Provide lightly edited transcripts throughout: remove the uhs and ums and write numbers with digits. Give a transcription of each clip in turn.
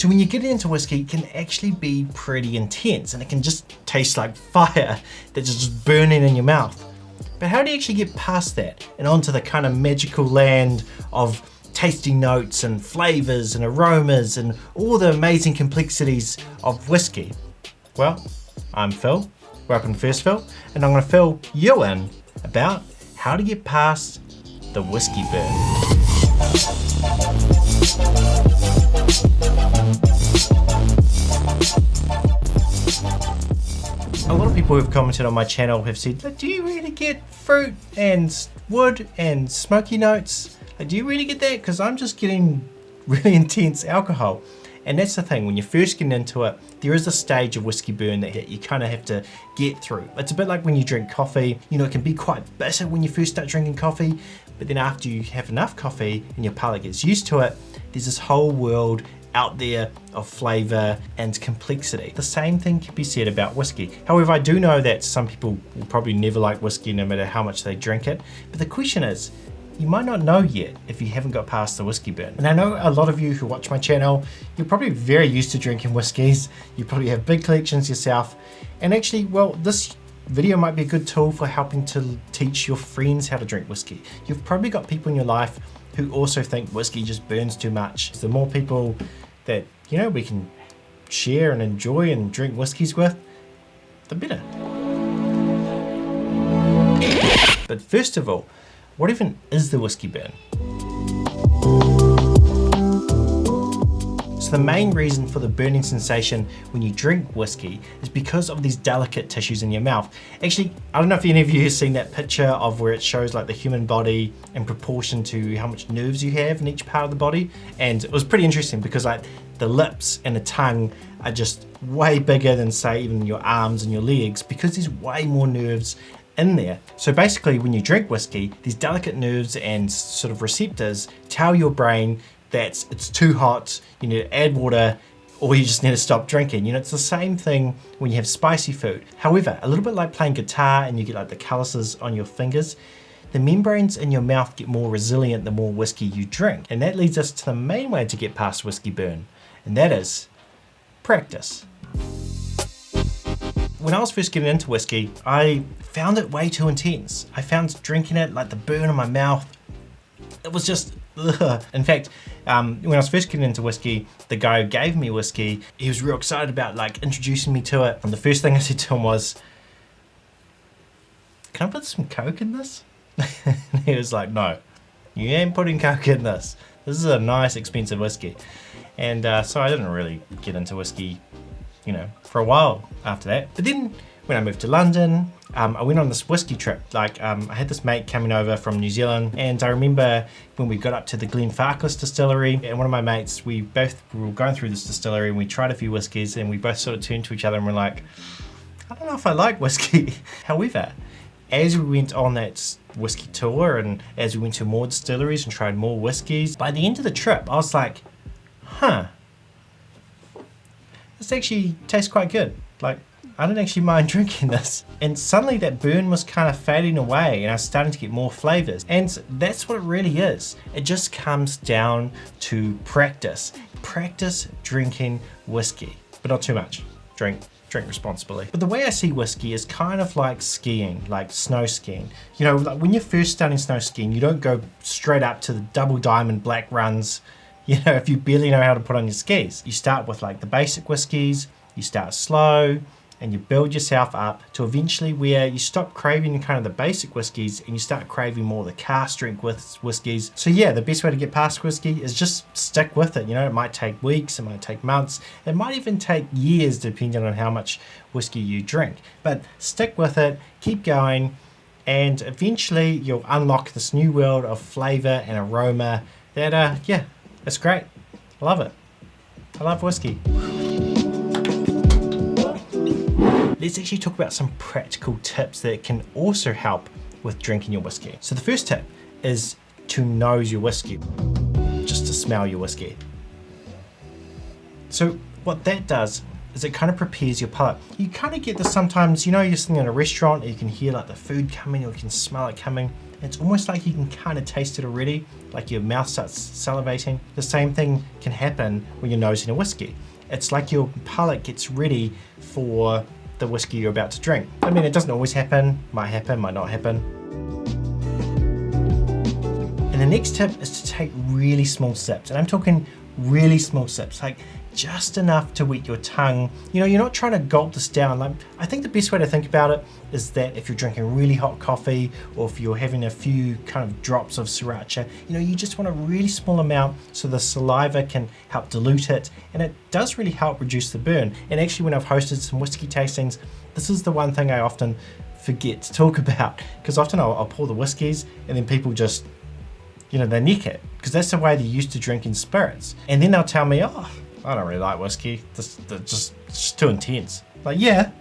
So when you get into whiskey, it can actually be pretty intense and it can just taste like fire that's just burning in your mouth. But how do you actually get past that and onto the kind of magical land of tasty notes and flavors and aromas and all the amazing complexities of whiskey? Well, I'm Phil, welcome to First Phil, and I'm going to fill you in about how to get past the whiskey burn. A lot of people who've commented on my channel have said, do you really get fruit and wood and smoky notes? Do you really get that? Because I'm just getting really intense alcohol. And that's the thing, when you're first getting into it, there is a stage of whiskey burn that you kind of have to get through. It's a bit like when you drink coffee. You know, it can be quite bitter when you first start drinking coffee, but then after you have enough coffee and your palate gets used to it, there's this whole world out there of flavor and complexity. The same thing can be said about whiskey. However, I do know that some people will probably never like whiskey no matter how much they drink it. But the question is, you might not know yet if you haven't got past the whiskey burn. And I know a lot of you who watch my channel, you're probably very used to drinking whiskeys. You probably have big collections yourself. And actually, well, this video might be a good tool for helping to teach your friends how to drink whiskey. You've probably got people in your life who also think whiskey just burns too much. The more people that, you know, we can share and enjoy and drink whiskeys with, the better. But first of all, what even is the whiskey burn? So the main reason for the burning sensation when you drink whiskey is because of these delicate tissues in your mouth. Actually, I don't know if any of you have seen that picture of where it shows like the human body in proportion to how much nerves you have in each part of the body. And it was pretty interesting because like the lips and the tongue are just way bigger than say even your arms and your legs because there's way more nerves in there. So basically when you drink whiskey, these delicate nerves and sort of receptors tell your brain that it's too hot, you need to add water, or you just need to stop drinking. You know, it's the same thing when you have spicy food. However, a little bit like playing guitar and you get like the calluses on your fingers, the membranes in your mouth get more resilient the more whiskey you drink. And that leads us to the main way to get past whiskey burn, and that is practice. When I was first getting into whiskey, I found it way too intense. I found drinking it, like the burn in my mouth, it was just, ugh. In fact, when I was first getting into whiskey, the guy who gave me whiskey, he was real excited about like introducing me to it. And the first thing I said to him was, can I put some Coke in this? And he was like, no, you ain't putting Coke in this. This is a nice expensive whiskey. And so I didn't really get into whiskey, you know, for a while after that. But then when I moved to London, I went on this whiskey trip. Like I had this mate coming over from New Zealand, and I remember when we got up to the Glenfarclas distillery, and one of my mates, we were going through this distillery and we tried a few whiskies and we both sort of turned to each other and we're like, I don't know if I like whiskey. However, as we went on that whiskey tour and as we went to more distilleries and tried more whiskies, by the end of the trip, I was like, huh, this actually tastes quite good. Like, I didn't actually mind drinking this. And suddenly that burn was kind of fading away and I was starting to get more flavors. And that's what it really is. It just comes down to practice. Practice drinking whiskey, but not too much. Drink responsibly. But the way I see whiskey is kind of like skiing, like snow skiing. You know, like when you're first starting snow skiing, you don't go straight up to the double diamond black runs, you know, if you barely know how to put on your skis. You start with like the basic whiskies, you start slow, and you build yourself up to eventually where you stop craving kind of the basic whiskies and you start craving more the cask strength whiskies. So yeah, the best way to get past whiskey is just stick with it. You know, it might take weeks, it might take months, it might even take years depending on how much whiskey you drink. But stick with it, keep going, and eventually you'll unlock this new world of flavor and aroma that, yeah, it's great. I love it. I love whiskey. Let's actually talk about some practical tips that can also help with drinking your whiskey. So the first tip is to nose your whiskey, just to smell your whiskey. So what that does is it kind of prepares your palate. You kind of get this sometimes, you know, you're sitting in a restaurant and you can hear like the food coming or you can smell it coming. It's almost like you can kind of taste it already, like your mouth starts salivating. The same thing can happen when you're nosing a whiskey. It's like your palate gets ready for the whiskey you're about to drink. I mean, it doesn't always happen, might not happen. And the next tip is to take really small sips, and I'm talking really small sips, like just enough to wet your tongue. You know, you're not trying to gulp this down. Like, I think the best way to think about it is that if you're drinking really hot coffee, or if you're having a few kind of drops of sriracha, you know, you just want a really small amount so the saliva can help dilute it, and it does really help reduce the burn. And actually, when I've hosted some whiskey tastings, this is the one thing I often forget to talk about, because often I'll pour the whiskeys and then people just, you know, they neck it, because that's the way they're used to drinking spirits. And then they'll tell me, oh, I don't really like whiskey. It's just too intense. Like, yeah,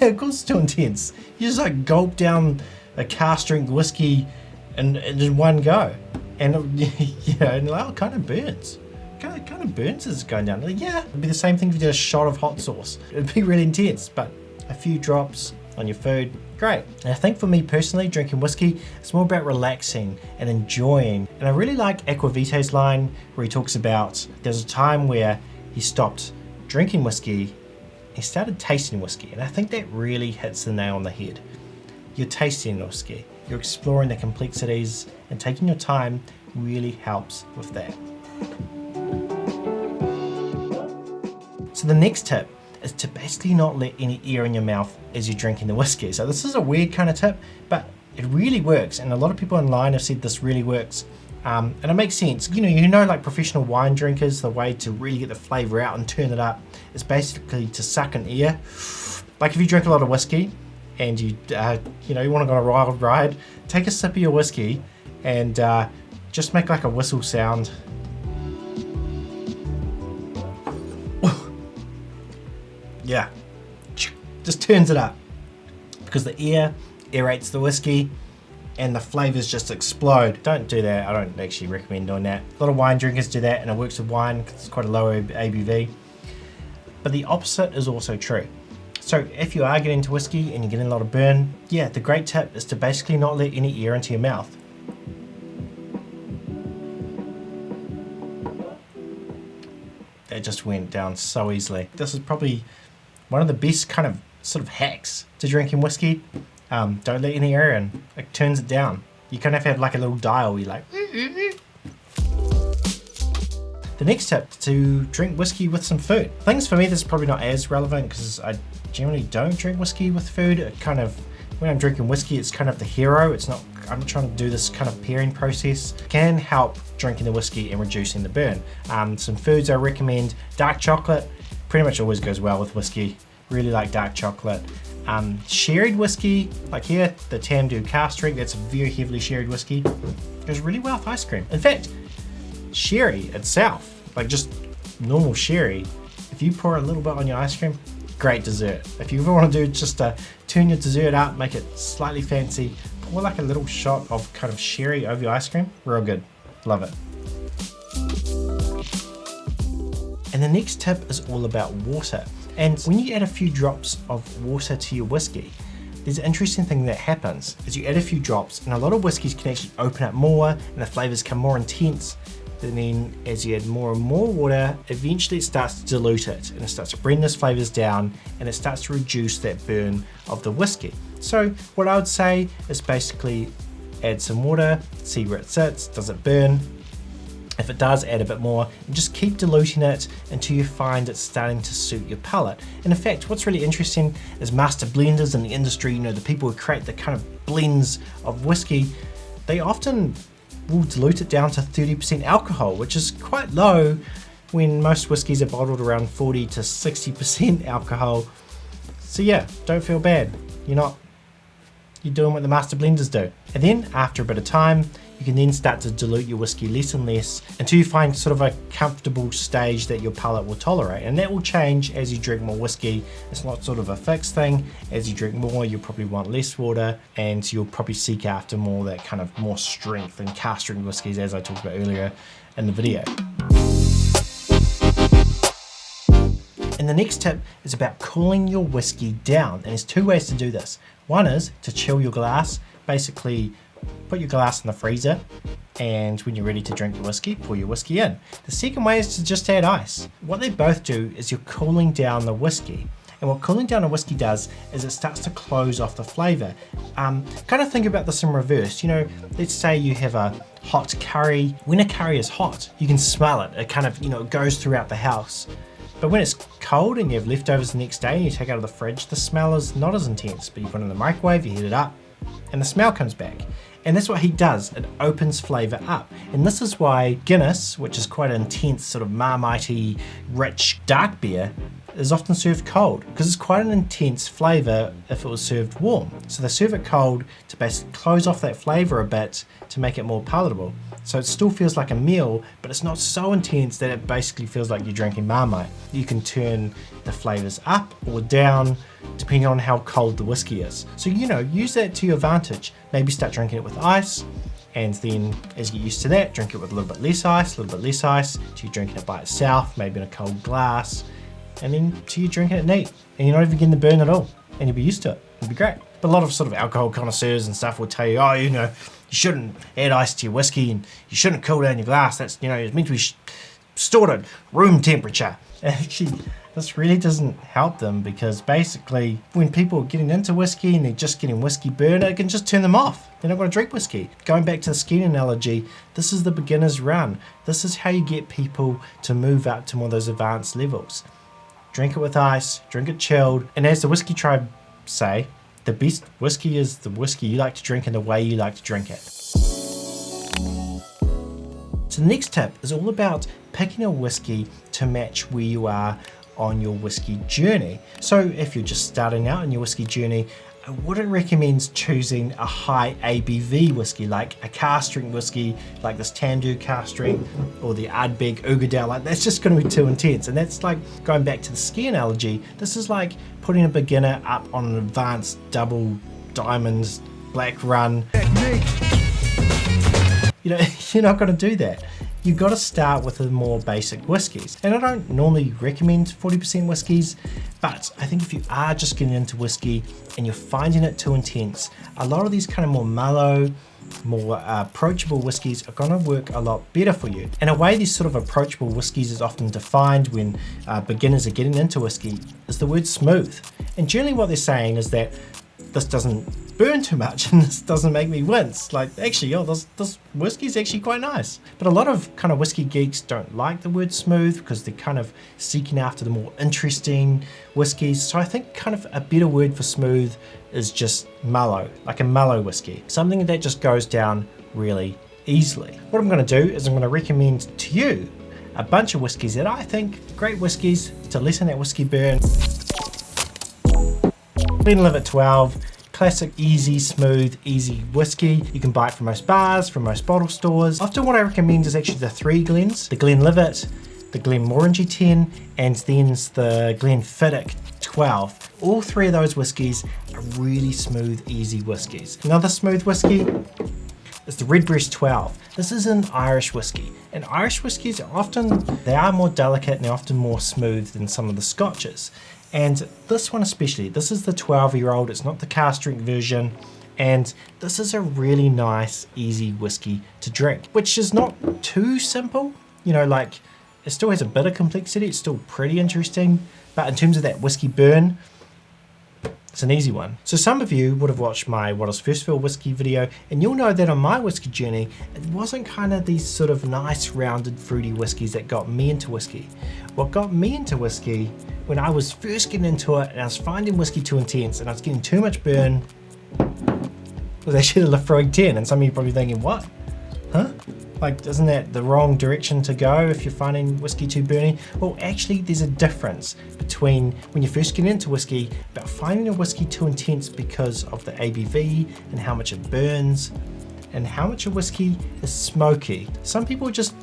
of course it's too intense. You just like gulp down a cask strength whiskey in one go. And you know, and like, oh, it kind of burns. Kind of burns as it's going down. Like, yeah, it'd be the same thing if you did a shot of hot sauce. It'd be really intense, but a few drops on your food, great. And I think for me personally, drinking whiskey, it's more about relaxing and enjoying. And I really like Aquavita's line where he talks about there's a time where he stopped drinking whiskey, he started tasting whiskey. And I think that really hits the nail on the head. You're tasting whiskey, you're exploring the complexities, and taking your time really helps with that. So the next tip is to basically not let any air in your mouth as you're drinking the whiskey. So this is a weird kind of tip, but it really works. And a lot of people online have said this really works. And it makes sense. You know, like professional wine drinkers, the way to really get the flavor out and turn it up is basically to suck in air. Like if you drink a lot of whiskey and you want to go on a wild ride, take a sip of your whiskey and just make like a whistle sound. Yeah, just turns it up, because the air aerates the whiskey and the flavors just explode. Don't do that. I don't actually recommend doing that. A lot of wine drinkers do that, and it works with wine because it's quite a low ABV. But the opposite is also true. So if you are getting into whiskey and you're getting a lot of burn, yeah, the great tip is to basically not let any air into your mouth. That just went down so easily. This is probably one of the best kind of sort of hacks to drinking whiskey. Don't let any air in. It turns it down. You kind of have like a little dial. You like. The next tip, to drink whiskey with some food. Things for me, this is probably not as relevant because I generally don't drink whiskey with food. It kind of, when I'm drinking whiskey, it's kind of the hero. It's not. I'm not trying to do this kind of pairing process. It can help drinking the whiskey and reducing the burn. Some foods I recommend: dark chocolate. Pretty much always goes well with whiskey. Really like dark chocolate. Sherried whiskey, like here, the Tamdhu cask strength, that's a very heavily sherried whiskey. Goes really well with ice cream. In fact, sherry itself, like just normal sherry, if you pour a little bit on your ice cream, great dessert. If you ever want to do just turn your dessert up, make it slightly fancy, pour like a little shot of kind of sherry over your ice cream, real good. Love it. And the next tip is all about water. And when you add a few drops of water to your whiskey, there's an interesting thing that happens. As you add a few drops, and a lot of whiskeys can actually open up more and the flavors become more intense. And then as you add more and more water, eventually it starts to dilute it and it starts to bring those flavors down and it starts to reduce that burn of the whiskey. So what I would say is basically add some water, see where it sits, does it burn? If it does, add a bit more and just keep diluting it until you find it's starting to suit your palate. And in fact, what's really interesting is master blenders in the industry, you know, the people who create the kind of blends of whiskey, they often will dilute it down to 30% alcohol, which is quite low when most whiskeys are bottled around 40 to 60% alcohol. So yeah, don't feel bad. You're doing what the master blenders do. And then after a bit of time, you can then start to dilute your whiskey less and less until you find sort of a comfortable stage that your palate will tolerate. And that will change as you drink more whiskey. It's not sort of a fixed thing. As you drink more, you'll probably want less water and you'll probably seek after more that kind of more strength and cask strength whiskeys, as I talked about earlier in the video. And the next tip is about cooling your whiskey down. And there's two ways to do this. One is to chill your glass, basically Put your glass in the freezer, and when you're ready to drink your whiskey, pour your whiskey in. The second way is to just add ice. What they both do is you're cooling down the whiskey. And what cooling down a whiskey does is it starts to close off the flavour. Kind of think about this in reverse. You know, let's say you have a hot curry. When a curry is hot, you can smell it. It kind of, it goes throughout the house. But when it's cold and you have leftovers the next day and you take it out of the fridge, the smell is not as intense. But you put it in the microwave, you heat it up, and the smell comes back. And that's what heat does, it opens flavour up. And this is why Guinness, which is quite an intense sort of marmite-y, rich dark beer, is often served cold, because it's quite an intense flavour if it was served warm. So they serve it cold to basically close off that flavour a bit to make it more palatable. So it still feels like a meal, but it's not so intense that it basically feels like you're drinking Marmite. You can turn the flavours up or down depending on how cold the whiskey is. So use that to your advantage. Maybe start drinking it with ice, and then as you get used to that, drink it with a little bit less ice, till you're drinking it by itself, maybe in a cold glass, and then till you're drinking it neat, and you're not even getting the burn at all, and you'll be used to it. It'll be great. But a lot of sort of alcohol connoisseurs and stuff will tell you, you shouldn't add ice to your whiskey, and you shouldn't cool down your glass. That's, it's meant to be stored at room temperature. And actually, this really doesn't help them, because basically when people are getting into whiskey and they're just getting whiskey burn, it can just turn them off. They're not going to drink whiskey. Going back to the skiing analogy, this is the beginner's run. This is how you get people to move up to more of those advanced levels. Drink it with ice, drink it chilled, and as the whiskey tribe say, the best whiskey is the whiskey you like to drink and the way you like to drink it. So the next tip is all about picking a whiskey to match where you are on your whiskey journey. So if you're just starting out on your whiskey journey, I wouldn't recommend choosing a high ABV whiskey, like a cask strength whiskey, like this Tandu cask strength, or the Ardbeg Uigeadail. Like, that's just going to be too intense. And that's like, going back to the ski analogy, this is like putting a beginner up on an advanced double diamonds black run. You're not going to do that. You've got to start with the more basic whiskies. And I don't normally recommend 40% whiskies, but I think if you are just getting into whiskey and you're finding it too intense, a lot of these kind of more mellow, more approachable whiskies are going to work a lot better for you. And a way these sort of approachable whiskies is often defined when beginners are getting into whiskey is the word smooth. And generally what they're saying is that this doesn't burn too much and this doesn't make me wince. Like, actually, this whiskey's actually quite nice. But a lot of kind of whiskey geeks don't like the word smooth because they're kind of seeking after the more interesting whiskies. So I think kind of a better word for smooth is just mellow, like a mellow whiskey. Something that just goes down really easily. What I'm going to do is I'm going to recommend to you a bunch of whiskies that I think great whiskies to lessen that whiskey burn. Glenlivet 12, classic, easy, smooth, easy whiskey. You can buy it from most bars, from most bottle stores. Often what I recommend is actually the 3 Glens, the Glenlivet, the Glenmorangie 10, and then the Glenfiddich 12. All 3 of those whiskies are really smooth, easy whiskies. Another smooth whiskey is the Redbreast 12. This is an Irish whiskey. And Irish whiskies are often, they are more delicate and they're often more smooth than some of the Scotches. And this one especially, this is the 12-year-old, it's not the cask strength version, and this is a really nice, easy whiskey to drink, which is not too simple. Like, it still has a bit of complexity, it's still pretty interesting, but in terms of that whiskey burn, it's an easy one. So some of you would have watched my What is First Fill whiskey video, and you'll know that on my whiskey journey, it wasn't kind of these sort of nice, rounded, fruity whiskies that got me into whiskey. What got me into whiskey, when I was first getting into it and I was finding whiskey too intense and I was getting too much burn, was actually the Lafroig 10. And some of you are probably thinking, what? Huh? Like, isn't that the wrong direction to go if you're finding whiskey too burny? Well, actually, there's a difference between when you first get into whiskey, about finding a whiskey too intense because of the ABV and how much it burns, and how much a whiskey is smoky. Some people just,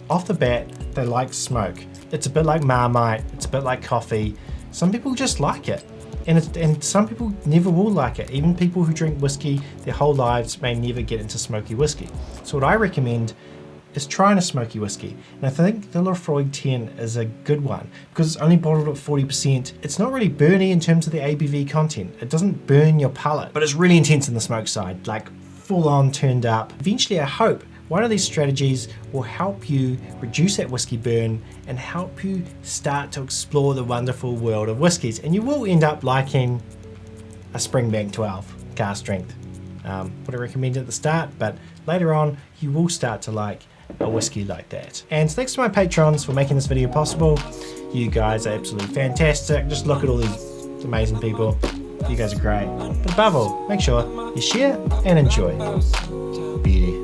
off the bat, they like smoke. It's a bit like Marmite, it's a bit like coffee. Some people just like it. And some people never will like it. Even people who drink whiskey their whole lives may never get into smoky whiskey. So what I recommend is trying a smoky whiskey. And I think the Lafroig 10 is a good one because it's only bottled at 40%. It's not really burny in terms of the ABV content. It doesn't burn your palate, but it's really intense in the smoke side, like full on turned up. Eventually, I hope one of these strategies will help you reduce that whiskey burn and help you start to explore the wonderful world of whiskies. And you will end up liking a Springbank 12 cask strength. Would I recommend it at the start, but later on you will start to like a whiskey like that. And thanks to my patrons for making this video possible. You guys are absolutely fantastic. Just look at all these amazing people. You guys are great. But above all, make sure you share and enjoy. Beauty.